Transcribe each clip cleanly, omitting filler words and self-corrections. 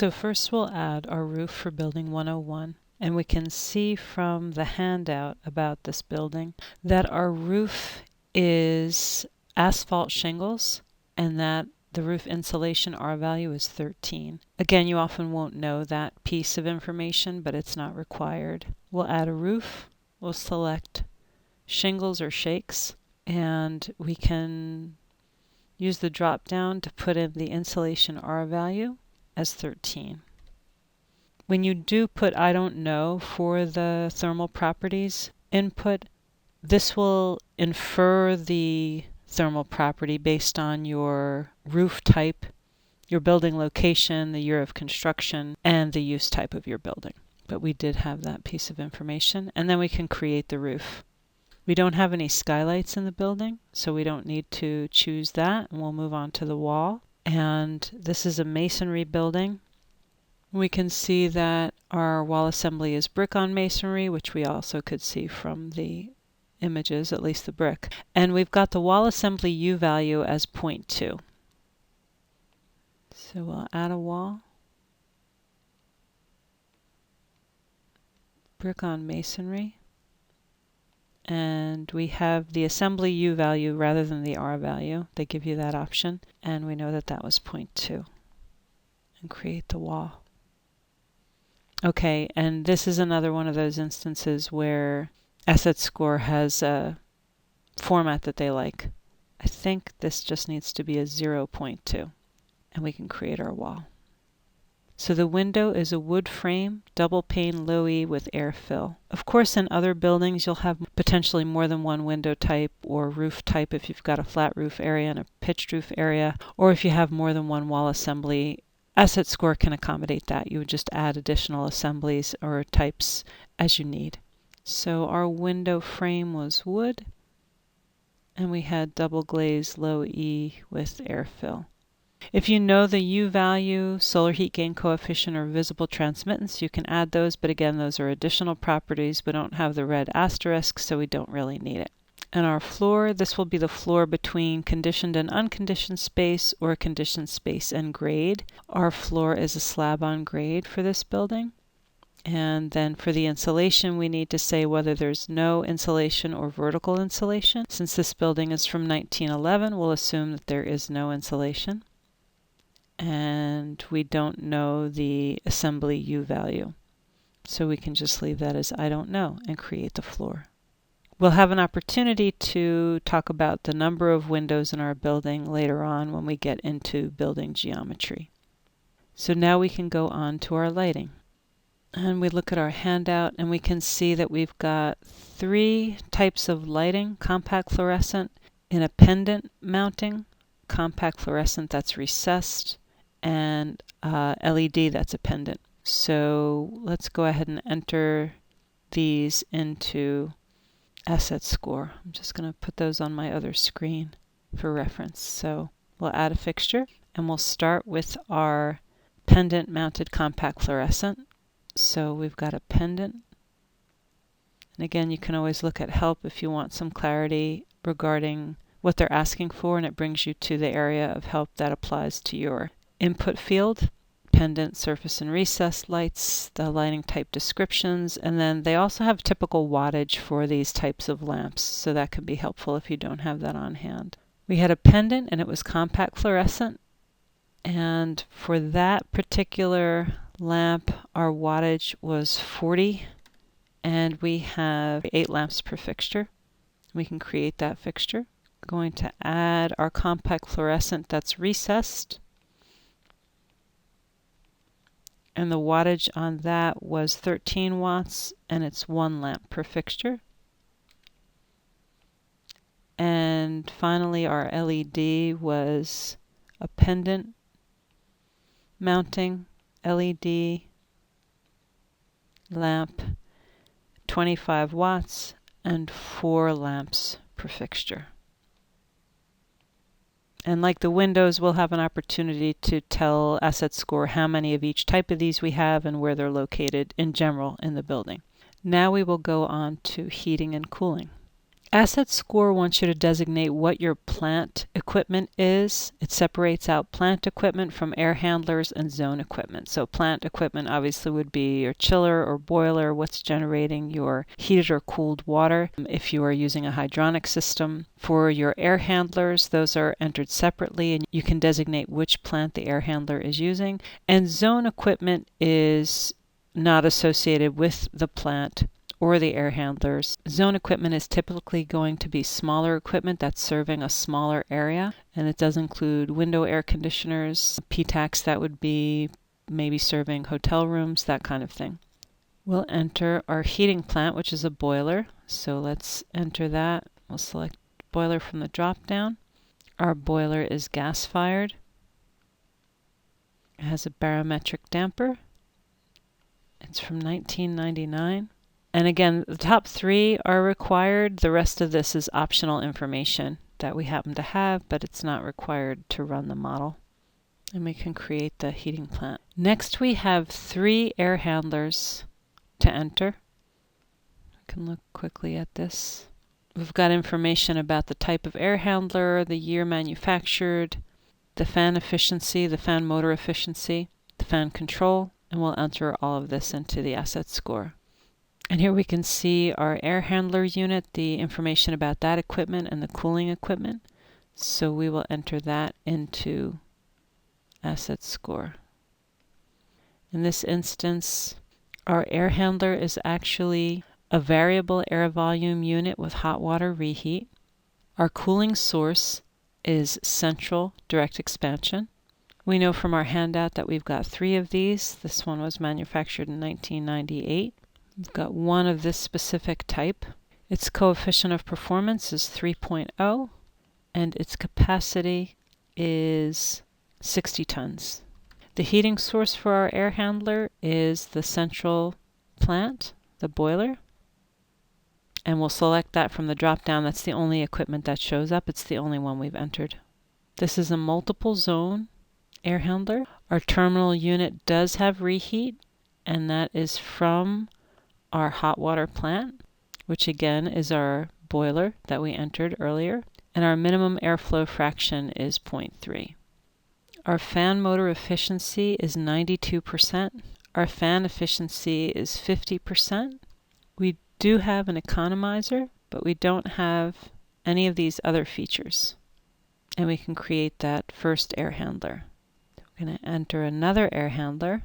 So first we'll add our roof for building 101, and we can see from the handout about this building that our roof is asphalt shingles and that the roof insulation R value is 13. Again, you often won't know that piece of information, but it's not required. We'll add a roof. We'll select shingles or shakes, and we can use the drop down to put in the insulation R value as 13. When you do put I don't know for the thermal properties input, this will infer the thermal property based on your roof type, your building location, the year of construction, and the use type of your building. But we did have that piece of information, and then we can create the roof. We don't have any skylights in the building, so we don't need to choose that, and we'll move on to the wall. And this is a masonry building. We can see that our wall assembly is brick on masonry, which we also could see from the images, at least the brick. And we've got the wall assembly U value as 0.2. So we'll add a wall. Brick on masonry. And we have the assembly U value rather than the R value. They give you that option. And we know that that was 0.2. And create the wall. Okay, and this is another one of those instances where Asset Score has a format that they like. I think this just needs to be a 0.2. And we can create our wall. So the window is a wood frame, double pane low E with air fill. Of course, in other buildings, you'll have potentially more than one window type or roof type if you've got a flat roof area and a pitched roof area, or if you have more than one wall assembly. Asset Score can accommodate that. You would just add additional assemblies or types as you need. So our window frame was wood, and we had double glaze low E with air fill. If you know the U value, solar heat gain coefficient, or visible transmittance, you can add those, but again, those are additional properties. We don't have the red asterisk, so we don't really need it. And our floor, this will be the floor between conditioned and unconditioned space, or conditioned space and grade. Our floor is a slab on grade for this building. And then for the insulation, we need to say whether there's no insulation or vertical insulation. Since this building is from 1911, we'll assume that there is no insulation. And we don't know the assembly U value. So we can just leave that as I don't know and create the floor. We'll have an opportunity to talk about the number of windows in our building later on when we get into building geometry. So now we can go on to our lighting. And we look at our handout and we can see that we've got 3 types of lighting: compact fluorescent, in a pendant mounting, compact fluorescent that's recessed, and LED that's a pendant. So let's go ahead and enter these into Asset Score. I'm just going to put those on my other screen for reference. So we'll add a fixture, and we'll start with our pendant mounted compact fluorescent. So we've got a pendant. And again, you can always look at help if you want some clarity regarding what they're asking for, and it brings you to the area of help that applies to your input field, pendant, surface, and recessed lights, the lighting type descriptions, and then they also have typical wattage for these types of lamps, so that can be helpful if you don't have that on hand. We had a pendant and it was compact fluorescent, and for that particular lamp our wattage was 40, and we have 8 lamps per fixture. We can create that fixture. Going to add our compact fluorescent that's recessed. And the wattage on that was 13 watts, and it's 1 lamp per fixture. And finally, our LED was a pendant mounting LED lamp, 25 watts, and 4 lamps per fixture. And like the windows, we'll have an opportunity to tell Asset Score how many of each type of these we have and where they're located in general in the building. Now we will go on to heating and cooling. Asset score wants you to designate what your plant equipment is. It separates out plant equipment from air handlers and zone equipment. So plant equipment obviously would be your chiller or boiler, what's generating your heated or cooled water. If you are using a hydronic system, for your air handlers, those are entered separately and you can designate which plant the air handler is using. And zone equipment is not associated with the plant or the air handlers. Zone equipment is typically going to be smaller equipment that's serving a smaller area, and it does include window air conditioners, PTACs that would be maybe serving hotel rooms, that kind of thing. We'll enter our heating plant, which is a boiler. So let's enter that. We'll select boiler from the drop down. Our boiler is gas fired. It has a barometric damper. It's from 1999. And again, the top three are required. The rest of this is optional information that we happen to have, but it's not required to run the model. And we can create the heating plant. Next, we have 3 air handlers to enter. We can look quickly at this. We've got information about the type of air handler, the year manufactured, the fan efficiency, the fan motor efficiency, the fan control, and we'll enter all of this into the asset score. And here we can see our air handler unit, the information about that equipment and the cooling equipment. So we will enter that into asset score. In this instance, our air handler is actually a variable air volume unit with hot water reheat. Our cooling source is central direct expansion. We know from our handout that we've got 3 of these. This one was manufactured in 1998. We've got 1 of this specific type. Its coefficient of performance is 3.0 and its capacity is 60 tons. The heating source for our air handler is the central plant, the boiler. And we'll select that from the drop down. That's the only equipment that shows up. It's the only one we've entered. This is a multiple zone air handler. Our terminal unit does have reheat, and that is from our hot water plant, which again is our boiler that we entered earlier. And our minimum airflow fraction is 0.3. Our fan motor efficiency is 92%. Our fan efficiency is 50%. We do have an economizer, but we don't have any of these other features. And we can create that first air handler. We're going to enter another air handler.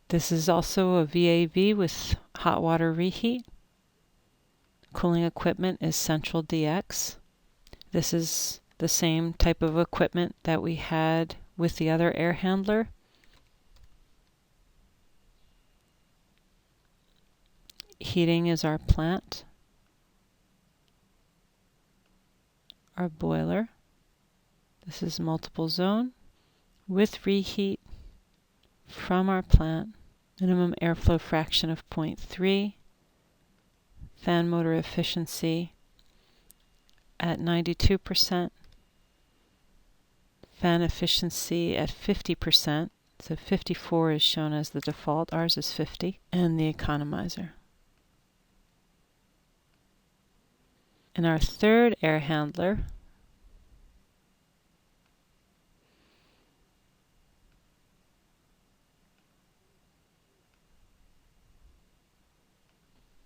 This is also a VAV with hot water reheat. Cooling equipment is Central DX. This is the same type of equipment that we had with the other air handler. Heating is our plant. Our boiler. This is multiple zone with reheat from our plant. Minimum airflow fraction of 0.3. Fan motor efficiency at 92%. Fan efficiency at 50%. So 54 is shown as the default. Ours is 50. And the economizer. And our third air handler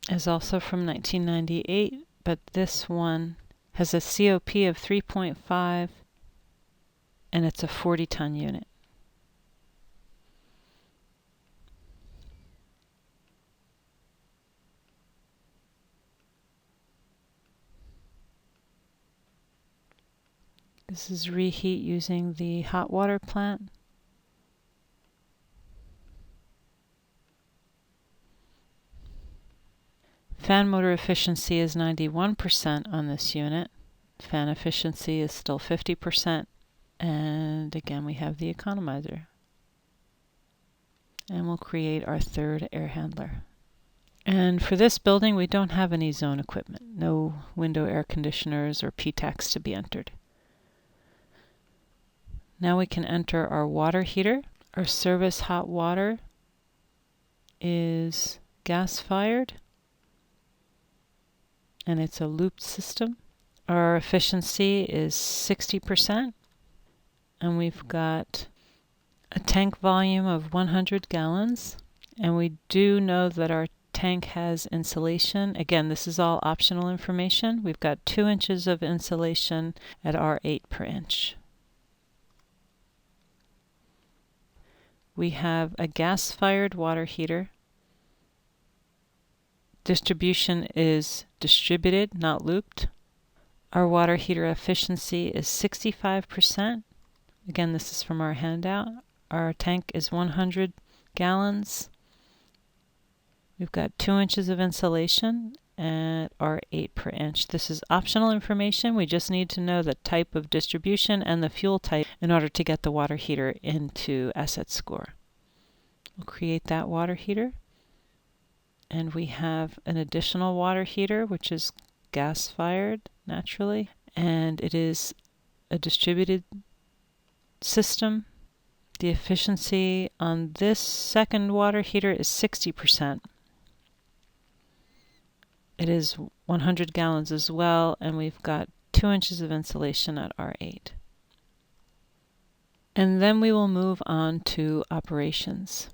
is also from 1998, but this one has a COP of 3.5 and it's a 40-ton unit. This is reheat using the hot water plant. Fan motor efficiency is 91% on this unit. Fan efficiency is still 50%. And again, we have the economizer. And we'll create our third air handler. And for this building, we don't have any zone equipment. No window air conditioners or PTACs to be entered. Now we can enter our water heater. Our service hot water is gas fired. and it's a looped system. Our efficiency is 60%, and we've got a tank volume of 100 gallons, and we do know that our tank has insulation. Again, this is all optional information. We've got 2 inches of insulation at R8 per inch. We have a gas-fired water heater. Distribution is distributed, not looped. Our water heater efficiency is 65%. Again, this is from our handout. Our tank is 100 gallons. We've got 2 inches of insulation at R8 per inch. This is optional information. We just need to know the type of distribution and the fuel type in order to get the water heater into asset score. We'll create that water heater. And we have an additional water heater, which is gas-fired naturally, and it is a distributed system. The efficiency on this second water heater is 60%. It is 100 gallons as well, and we've got 2 inches of insulation at R8. And then we will move on to operations.